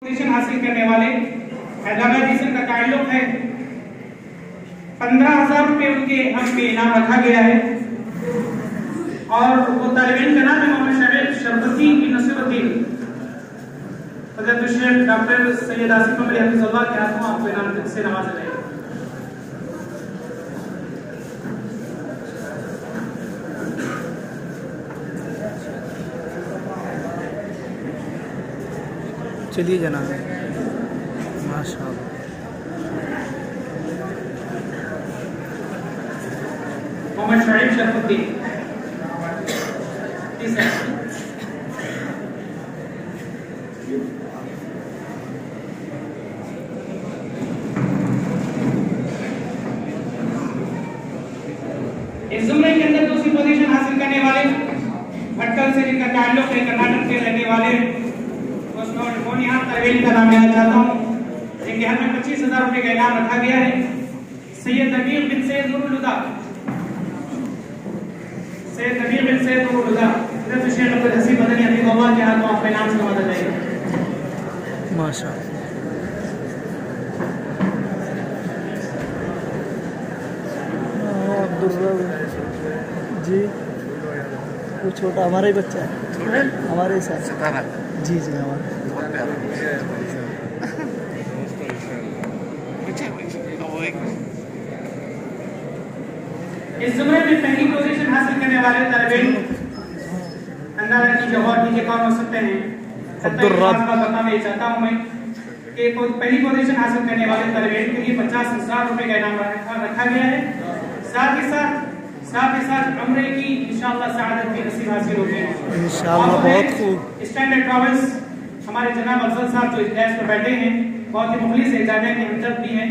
Position हासिल करने वाले हैदराबाद जिसम का ताल्लुक है 15,000 रुपये उनके हक में इनाम रखा गया है और वो तालिब इल्म का नाम है मोहम्मद शाहिद शरफुद्दीन की नसीरुद्दीन हज़रत शेख डॉक्टर सैयद आसिफ अमरी हफिज़ुल्लाह के हाथों आपको इनाम से नवाजा जाएगा। चलिए जनाब, माशाअल्लाह। मोहम्मद शाहिद शरफुद्दीन इस जुमरे के अंदर दूसरी पोजीशन हासिल करने वाले भटकल से जिनका ताल्लुक है कर्नाटक के रहने वाले यहाँ तरवेल का नाम लेना चाहता हूँ, जिनके हाथ में 25,000 रुपये का इनाम रखा गया है। सैयद नबील बिन सैयद नूरुल हुदा, सैयद नबील बिन सैयद नूरुल हुदा हज़रत शेख अब्दुल हसीब मदनी हफिज़ुल्लाह के हाथों आपको इनाम से नवाजा जाएगा। माशाअल्लाह। अब्दुल्ला जी, वो छोटा हमारा ही बच्चा है, हमारे साथ जी जी हमारे। इस जुमरे में पहली पोजीशन हासिल करने वाले तालिब इल्म अंदाजा की जवाब नीचे कौन हो सकते हैं। बताना चाहता हूँ मैं कि पहली पोजीशन हासिल करने वाले तालिब इल्म के लिए 50,000 रुपये का इनाम रखा गया है। साथ ही साथ उम्रे की इंशाअल्लाह सआदत की नसीब हासिल होगी इंशाअल्लाह। बहुत खूब। स्टैंडर्ड ट्रैवल्स हमारे जनाब अफजल साहब जो इस डेस्क पर बैठे हैं, बहुत ही मुखलिस है, ज़्यादा के हमदर्द भी हैं,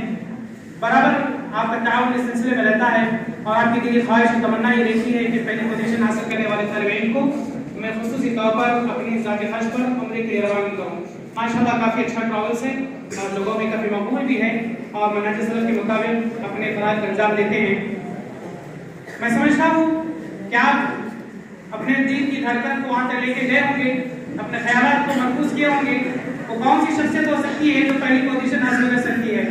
बराबर आपका ताउन इस सिलसिले में रहता है और आपकी दिली ख्वाहिश और तमन्ना ये रहती है कि पहली पोजीशन हासिल करने वाले तालिब इल्म को मैं खुसूसी तौर पर अपनी ज़ाती खर्च पर उम्रे के लिए रवाना करूँ। माशाअल्लाह काफ़ी अच्छा ट्रैवल्स है और लोगों में काफ़ी मकबूल भी है और मनहज सलफ के मुताबिक अपने फ़राइज़ का अंजाम देते हैं। मैं समझता हूँ कि आप अपने दिल की धड़कन को वहाँ तक लेके गए होंगे, अपने ख्यालात को महफूज किए होंगे। वो कौन सी शख्सियत हो सकती है जो पहली पोजीशन हासिल कर सकती है?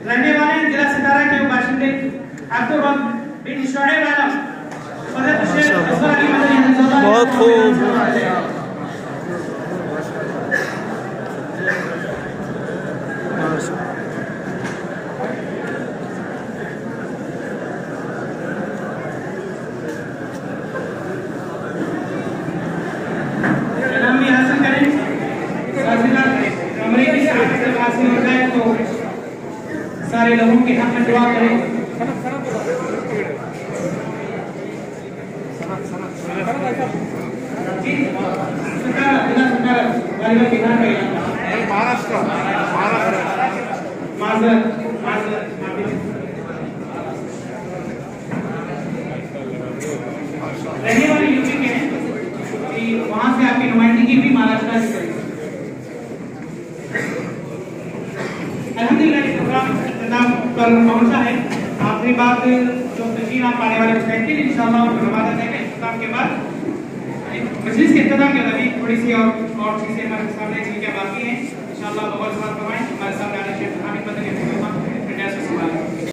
रहने वाले जिला सितारा के बाशिंदे अब्दुल रब बिन शुएब आलम हज़रत शेख असगर अली मदनी हफिज़ुल्लाह। बहुत खूब। सारे लोगों के हक में दुआ करें। रहने वाले यूपी के हैं, वहां से आपकी नुमाइंदगी भी महाराष्ट्र से करें। अल्हम्दुलिल्लाह पर पहुंचा है। आखिरी बात जो तशरीफ आप पाने वाले मुस्तैदी इंशाअल्लाह उनको नवाजा जाएगा। इख्तिताम के बाद मजलिस के इख्तिताम के बाद थोड़ी सी और चीजें हमारे सामने जिनके बाकी हैं इंशाअल्लाह बहुत फरमाएं। हमारे सामने आने शेख हामिद मदनी